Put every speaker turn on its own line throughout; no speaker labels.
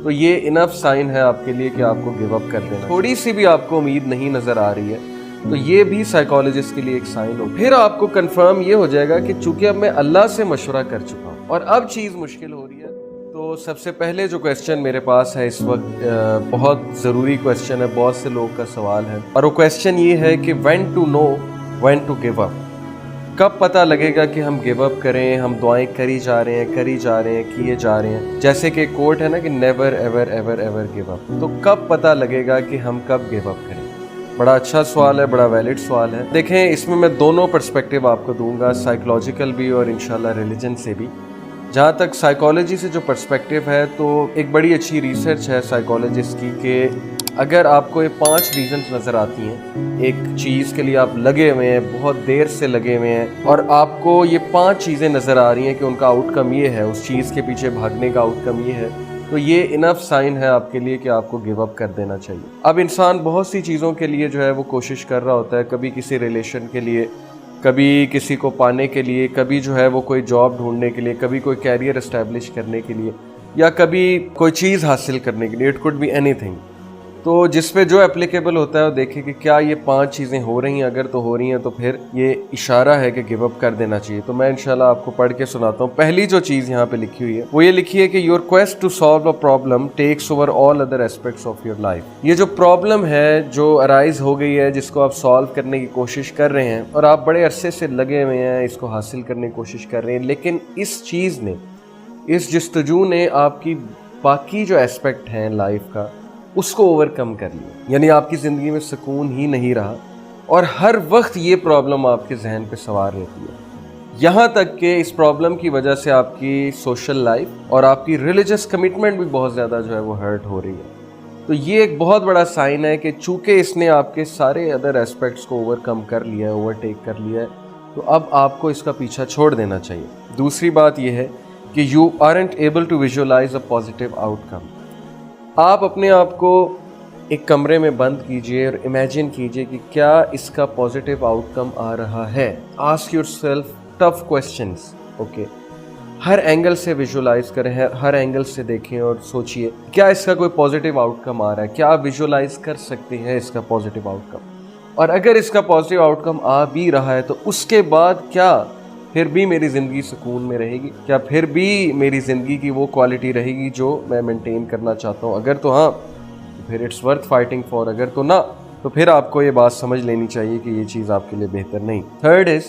तो ये enough sign है आपके लिए कि आपको गिव अप कर देना। थोड़ी सी भी आपको उम्मीद नहीं नजर आ रही है तो ये भी साइकोलॉजिस्ट के लिए एक साइन हो। फिर आपको कंफर्म ये हो जाएगा कि चूंकि अब मैं अल्लाह से मशवरा कर चुका हूँ और अब चीज़ मुश्किल हो रही है। तो सबसे पहले जो क्वेश्चन मेरे पास है इस वक्त बहुत ज़रूरी क्वेश्चन है, बहुत से लोगों का सवाल है और वो क्वेश्चन ये है कि when to know when to give up. कब पता लगेगा कि हम गिव अप करें, हम दुआएं करी जा रहे हैं, किए जा रहे हैं। जैसे कि कोट है ना कि never ever ever ever give up. तो कब पता लगेगा कि हम कब गिव अप करें? बड़ा अच्छा सवाल है, बड़ा वैलिड सवाल है। देखें, इसमें मैं दोनों पर्सपेक्टिव आपको दूंगा, साइकोलॉजिकल भी और इंशाल्लाह रिलीजन से भी। जहाँ तक साइकोलॉजी से जो पर्सपेक्टिव है तो एक बड़ी अच्छी रिसर्च है साइकोलॉजिस्ट की कि अगर आपको ये 5 रीजंस नज़र आती हैं एक चीज़ के लिए, आप लगे हुए हैं, बहुत देर से लगे हुए हैं और आपको ये 5 चीज़ें नज़र आ रही हैं कि उनका आउटकम ये है, उस चीज़ के पीछे भागने का आउटकम ये है, तो ये इनफ साइन है आपके लिए कि आपको गिव अप कर देना चाहिए। अब इंसान बहुत सी चीज़ों के लिए जो है वो कोशिश कर रहा होता है, कभी किसी रिलेशन के लिए, कभी किसी को पाने के लिए, कभी जो है वो कोई जॉब ढूंढने के लिए, कभी कोई कैरियर एस्टेब्लिश करने के लिए, या कभी कोई चीज़ हासिल करने के लिए। It could be anything. तो जिस पे जो एप्लीकेबल होता है वो देखे कि क्या ये 5 चीज़ें हो रही हैं। अगर तो हो रही हैं तो फिर ये इशारा है कि गिव अप कर देना चाहिए। तो मैं इंशाल्लाह आपको पढ़ के सुनाता हूँ। पहली जो चीज़ यहाँ पे लिखी हुई है वो ये लिखी है कि your quest to solve a problem takes over all other aspects of your life. ये जो प्रॉब्लम है जो अराइज हो गई है, जिसको आप सॉल्व करने की कोशिश कर रहे हैं और आप बड़े अरसे से लगे हुए हैं, इसको हासिल करने की कोशिश कर रहे हैं, लेकिन इस चीज़ ने, इस जस्तजू ने आपकी बाकी जो एस्पेक्ट हैं लाइफ का उसको ओवरकम कर लिया। यानी आपकी ज़िंदगी में सुकून ही नहीं रहा और हर वक्त ये प्रॉब्लम आपके जहन पे सवार रहती है। यहाँ तक कि इस प्रॉब्लम की वजह से आपकी सोशल लाइफ और आपकी रिलीजियस कमिटमेंट भी बहुत ज़्यादा जो है वो हर्ट हो रही है। तो ये एक बहुत बड़ा साइन है कि चूँकि इसने आपके सारे अदर एस्पेक्ट्स को ओवरकम कर लिया है, ओवरटेक कर लिया है, तो अब आपको इसका पीछा छोड़ देना चाहिए। दूसरी बात यह है कि you aren't able to visualise a positive outcome. आप अपने आप को एक कमरे में बंद कीजिए और इमेजिन कीजिए कि क्या इसका पॉजिटिव आउटकम आ रहा है। Ask yourself tough questions. Okay, हर एंगल से विजुअलाइज करें, हर एंगल से देखें और सोचिए क्या इसका कोई पॉजिटिव आउटकम आ रहा है। क्या आप विजुअलाइज कर सकते हैं इसका पॉजिटिव आउटकम? और अगर इसका पॉजिटिव आउटकम आ भी रहा है तो उसके बाद क्या फिर भी मेरी ज़िंदगी सुकून में रहेगी? क्या फिर भी मेरी ज़िंदगी की वो क्वालिटी रहेगी जो मैं मेंटेन करना चाहता हूँ? अगर तो हाँ, तो फिर इट्स वर्थ फाइटिंग फॉर। अगर तो ना, तो फिर आपको ये बात समझ लेनी चाहिए कि ये चीज़ आपके लिए बेहतर नहीं। Third is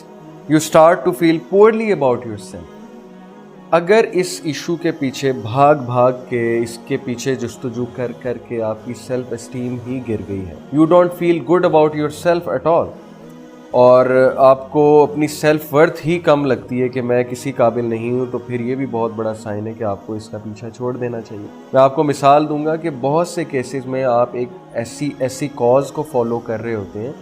you start to feel poorly about yourself. अगर इस इशू के पीछे भाग भाग के, इसके पीछे जस्तजू कर कर के आपकी सेल्फ एस्टीम ही गिर गई है, you don't feel good about yourself at all, और आपको अपनी सेल्फ वर्थ ही कम लगती है कि मैं किसी काबिल नहीं हूँ, तो फिर ये भी बहुत बड़ा साइन है कि आपको इसका पीछा छोड़ देना चाहिए। मैं आपको मिसाल दूंगा कि बहुत से केसेस में आप एक ऐसी कॉज को फॉलो कर रहे होते हैं,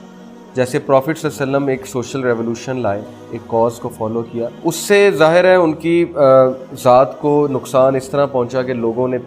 जैसे प्रॉफिट सल्लल्लाहु अलैहि वसल्लम एक सोशल रेवोल्यूशन लाए, एक कॉज को फॉलो किया, उससे जाहिर है उनकी ज़ात को नुकसान इस तरह पहुँचा कि लोगों ने